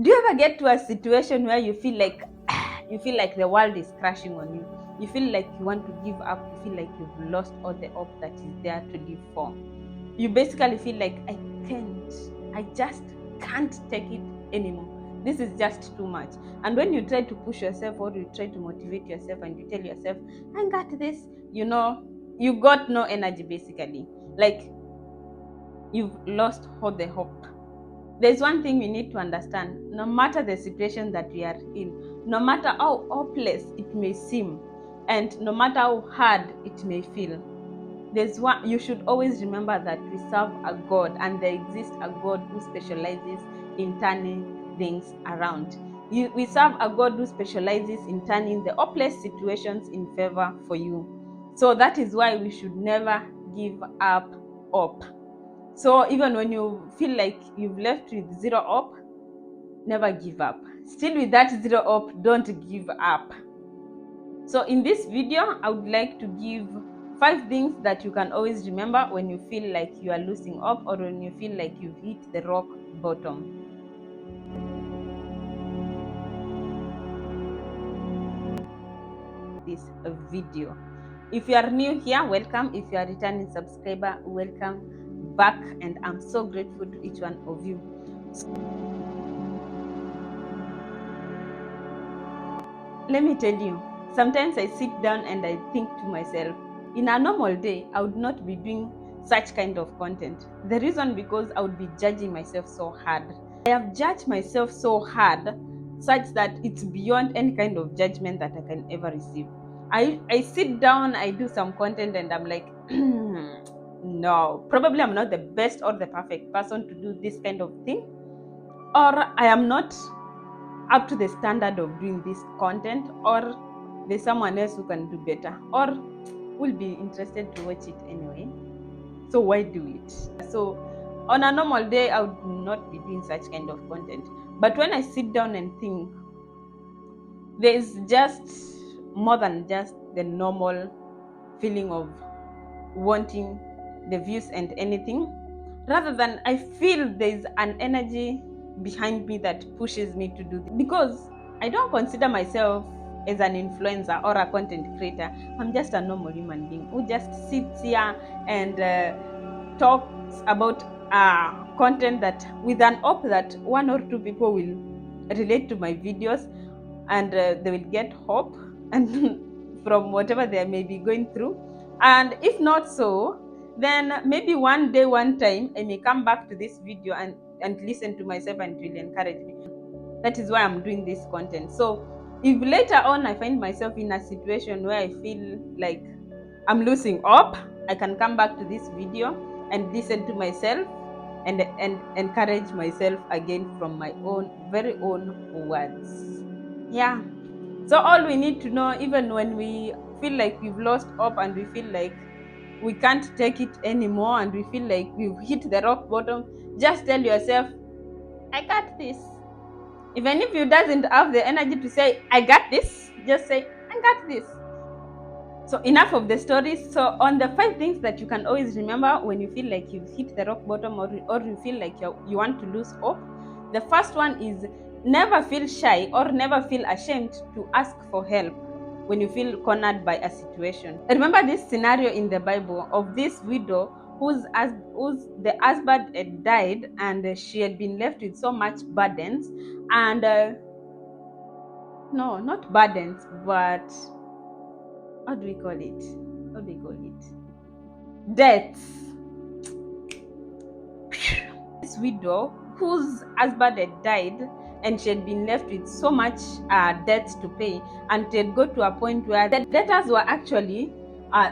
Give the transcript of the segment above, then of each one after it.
Do you ever get to a situation where you feel like the world is crashing on you? You feel like you want to give up. You feel like you've lost all the hope that is there to live for. You basically feel like I just can't take it anymore. This is just too much. And when you try to push yourself or you try to motivate yourself and you tell yourself, I got this, you got no energy basically. Like you've lost all the hope. There's one thing we need to understand. No matter the situation that we are in, no matter how hopeless it may seem, and no matter how hard it may feel, there's one you should always remember that we serve a God and there exists a God who specializes in turning things around. We serve a God who specializes in turning the hopeless situations in favor for you. So that is why we should never give up hope. So even when you feel like you've left with zero hope, never give up. Still with that zero hope, don't give up. So in this video, I would like to give 5 things that you can always remember when you feel like you are losing hope or when you feel like you've hit the rock bottom. This video. If you are new here, welcome. If you are a returning subscriber, welcome back, and I'm so grateful to each one of you. Let me tell you, sometimes I sit down and I think to myself, in a normal day, I would not be doing such kind of content. The reason because I would be judging myself so hard. I have judged myself so hard such that it's beyond any kind of judgment that I can ever receive. I sit down, I do some content and I'm like, no, probably I'm not the best or the perfect person to do this kind of thing. Or I am not up to the standard of doing this content, or there's someone else who can do better, or will be interested to watch it anyway. So why do it? So on a normal day, I would not be doing such kind of content. But when I sit down and think, there's just more than just the normal feeling of wanting the views and anything. Rather than I feel there's an energy behind me that pushes me to do this. Because I don't consider myself as an influencer or a content creator. I'm just a normal human being who just sits here and talks about content that with an hope that 1 or 2 people will relate to my videos and they will get hope and from whatever they may be going through. And if not so, then maybe one day, one time, I may come back to this video and listen to myself and it will encourage me. That is why I'm doing this content. So if later on I find myself in a situation where I feel like I'm losing hope, I can come back to this video and listen to myself and encourage myself again from my own very own words. Yeah. So all we need to know, even when we feel like we've lost hope and we feel like we can't take it anymore and we feel like we've hit the rock bottom, just tell yourself, I got this. Even if you doesn't have the energy to say, I got this, just say, I got this. So enough of the stories. So on the 5 things that you can always remember when you feel like you've hit the rock bottom or you feel like you want to lose hope, the first one is never feel shy or never feel ashamed to ask for help when you feel cornered by a situation. Remember this scenario in the Bible of this widow whose the husband had died and she had been left with so much burdens and no, not burdens, but how do we call it? Debts. This widow whose husband had died and she had been left with so much debts to pay, and it had got to a point where the debtors were actually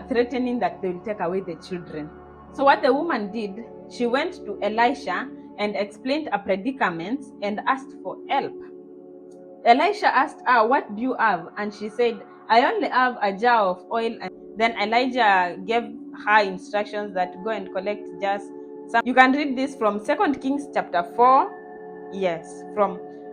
threatening that they will take away the children. So what the woman did, she went to Elisha and explained her predicament and asked for help. Elisha asked her, what do you have? And she said, I only have a jar of oil. And then Elijah gave her instructions that go and collect jars. You can read this from 2 Kings chapter 4. Yes,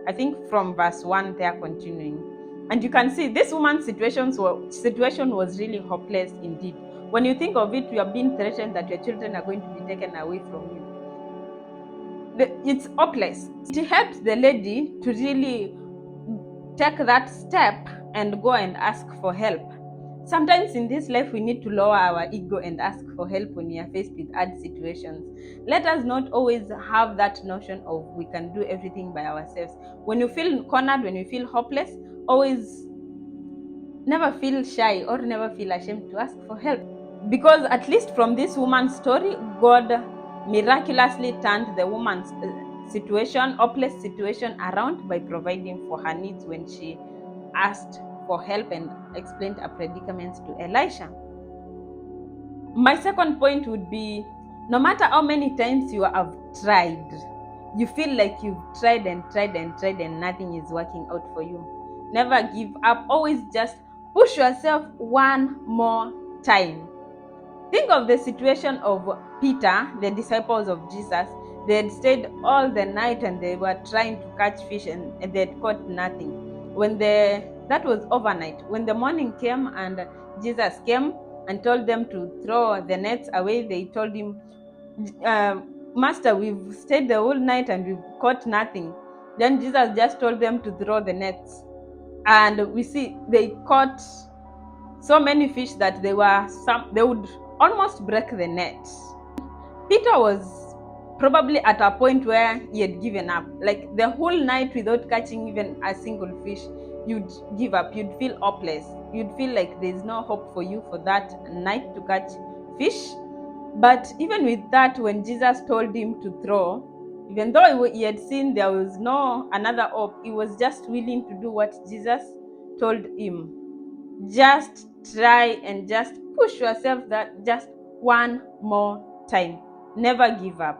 I think from verse 1 there continuing. And you can see this woman's situation was really hopeless indeed. When you think of it, you are being threatened that your children are going to be taken away from you. it's hopeless. It helps the lady to really take that step and go and ask for help. Sometimes in this life, we need to lower our ego and ask for help when we are faced with hard situations. Let us not always have that notion of we can do everything by ourselves. When you feel cornered, when you feel hopeless, always never feel shy or never feel ashamed to ask for help. Because at least from this woman's story, God miraculously turned the woman's hopeless situation around by providing for her needs when she asked for help and explained her predicaments to Elisha. My second point would be, no matter how many times you have tried, you feel like you've tried and tried and tried and nothing is working out for you. Never give up. Always just push yourself one more time. Think of the situation of Peter, the disciples of Jesus. They had stayed all the night and they were trying to catch fish and they had caught nothing. That was overnight. When the morning came and Jesus came and told them to throw the nets away, they told him, Master, we've stayed the whole night and we've caught nothing. Then Jesus just told them to throw the nets. And we see they caught so many fish that they would almost break the net. Peter was probably at a point where he had given up. Like the whole night without catching even a single fish, you'd give up. You'd feel hopeless. You'd feel like there's no hope for you for that night to catch fish. But even with that, when Jesus told him to throw, even though he had seen there was no another hope, he was just willing to do what Jesus told him. Just try and just push yourself that just one more time. Never give up.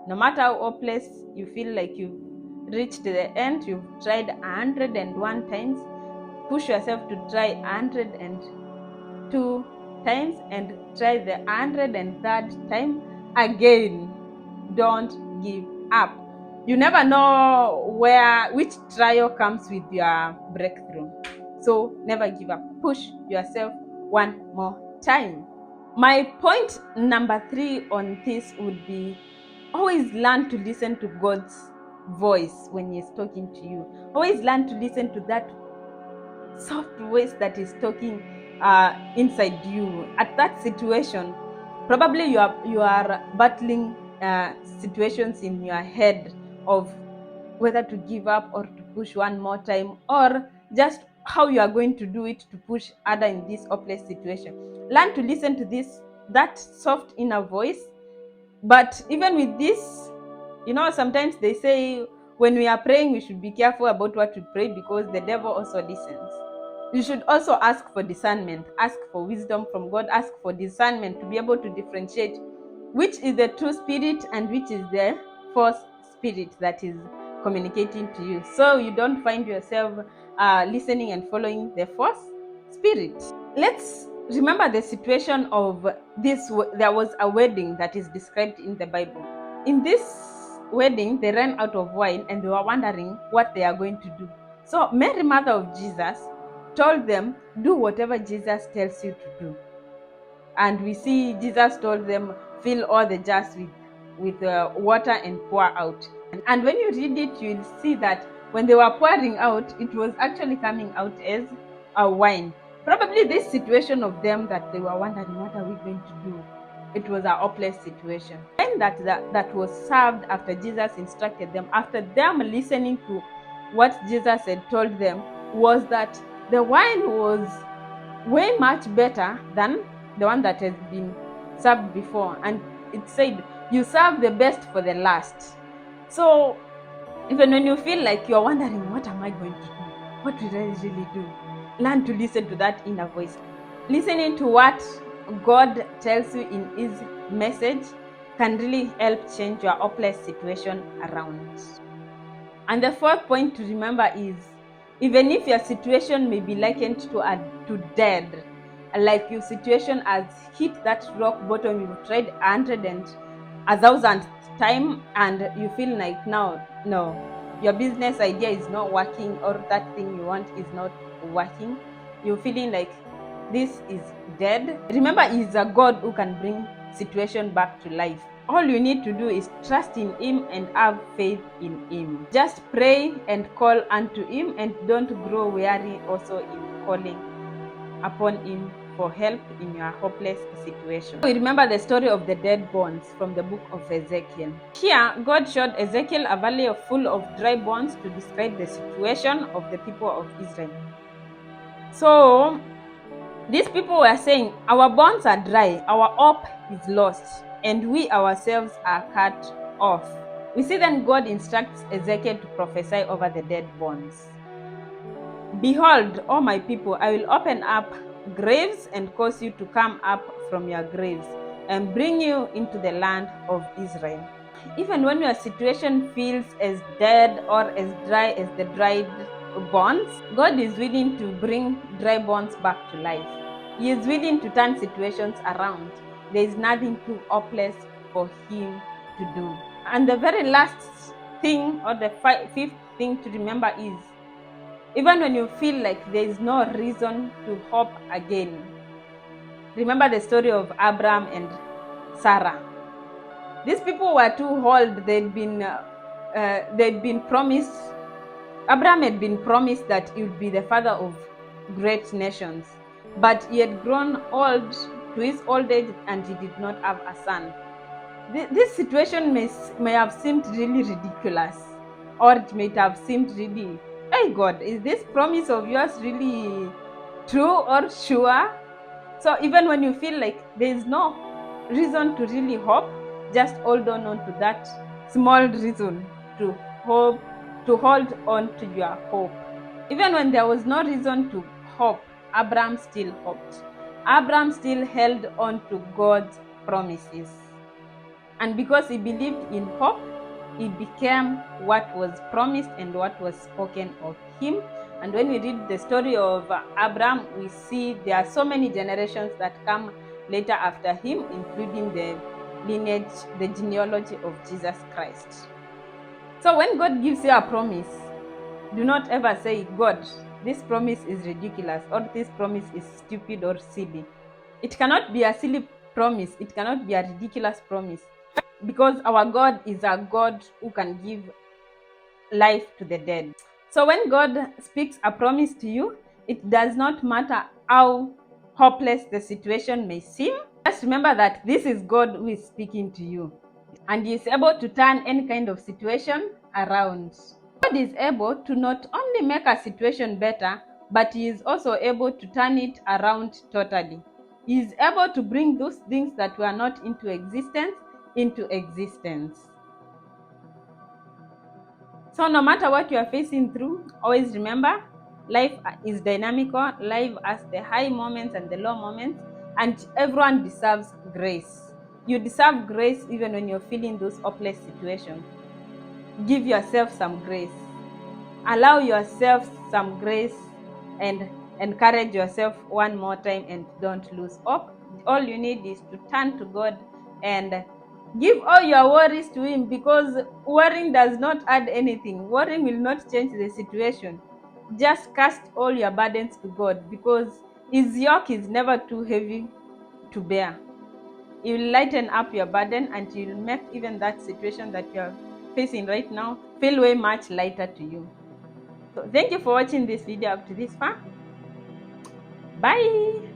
No matter how hopeless you feel like you've reached the end, you've tried 101 times, push yourself to try 102 times and try the 103rd time again. Don't give up. You never know which trial comes with your breakthrough. So never give up. Push yourself one more time. My point number 3 on this would be, always learn to listen to God's voice when He is talking to you. Always learn to listen to that soft voice that is talking inside you. At that situation, probably you are battling situations in your head of whether to give up or to push one more time, or just how you are going to do it to push harder in this hopeless situation. Learn to listen to that soft inner voice. But even with this, sometimes they say when we are praying, we should be careful about what we pray because the devil also listens. You should also ask for discernment, ask for wisdom from God, ask for discernment to be able to differentiate which is the true spirit and which is the false spirit that is communicating to you, so you don't find yourself listening and following the false spirit. Let's remember the situation of this. There was a wedding that is described in the Bible. In this wedding, they ran out of wine and they were wondering what they are going to do. So Mary, mother of Jesus, told them, do whatever Jesus tells you to do. And we see Jesus told them, fill all the jars with water and pour out. And when you read it, you'll see that when they were pouring out, it was actually coming out as a wine. Probably this situation of them that they were wondering, what are we going to do? It was a hopeless situation. And that was served after Jesus instructed them, after them listening to what Jesus had told them, was that the wine was way much better than the one that has been served before. And it said, you serve the best for the last. So even when you feel like you're wondering, what am I going to do? What will I really do? Learn to listen to that inner voice. Listening to what God tells you in His message can really help change your hopeless situation around. And the fourth point to remember is, even if your situation may be likened to dead, like your situation has hit that rock bottom, you've tried 1,000th time and you feel like now, no, your business idea is not working, or that thing you want is not working, you're feeling like this is dead. Remember, He is a God who can bring situation back to life. All you need to do is trust in Him and have faith in Him. Just pray and call unto Him, and don't grow weary also in calling upon Him for help in your hopeless situation. We remember the story of the dead bones from the book of Ezekiel. Here, God showed Ezekiel a valley full of dry bones to describe the situation of the people of Israel. So, these people were saying, our bones are dry, our hope is lost, and we ourselves are cut off. We see then God instructs Ezekiel to prophesy over the dead bones. Behold, O my people, I will open up graves and cause you to come up from your graves and bring you into the land of Israel. Even when your situation feels as dead or as dry as the dried bones, God is willing to bring dry bones back to life. He is willing to turn situations around. There is nothing too hopeless for Him to do. And the very last thing, or the fifth thing to remember is, even when you feel like there is no reason to hope again, remember the story of Abraham and Sarah. These people were too old. They'd been promised. Abraham had been promised that he would be the father of great nations, but he had grown old to his old age, and he did not have a son. This situation may have seemed really ridiculous, or it may have seemed really, hey God, is this promise of yours really true or sure? So even when you feel like there is no reason to really hope, just hold on to that small reason to hope, to hold on to your hope. Even when there was no reason to hope, Abraham still hoped. Abraham still held on to God's promises. And because he believed in hope, he became what was promised and what was spoken of him. And when we read the story of Abraham, we see there are so many generations that come later after him, including the lineage, the genealogy of Jesus Christ. So when God gives you a promise, do not ever say, God, this promise is ridiculous, or this promise is stupid or silly. It cannot be a silly promise. It cannot be a ridiculous promise, because our God is a God who can give life to the dead. So when God speaks a promise to you, it does not matter how hopeless the situation may seem. Just remember that this is God who is speaking to you, and He is able to turn any kind of situation around. God is able to not only make a situation better, but He is also able to turn it around totally. He is able to bring those things that were not into existence. So no matter what you are facing through, always remember, life is dynamical. Life has the high moments and the low moments, and everyone deserves grace. You deserve grace even when you're feeling those hopeless situations. Give yourself some grace. Allow yourself some grace and encourage yourself one more time, and don't lose hope. All you need is to turn to God and give all your worries to Him, because worrying does not add anything. Worrying will not change the situation. Just cast all your burdens to God, because His yoke is never too heavy to bear. He will lighten up your burden, and He will make even that situation that you are facing right now feel way much lighter to you. So thank you for watching this video up to this far. Bye.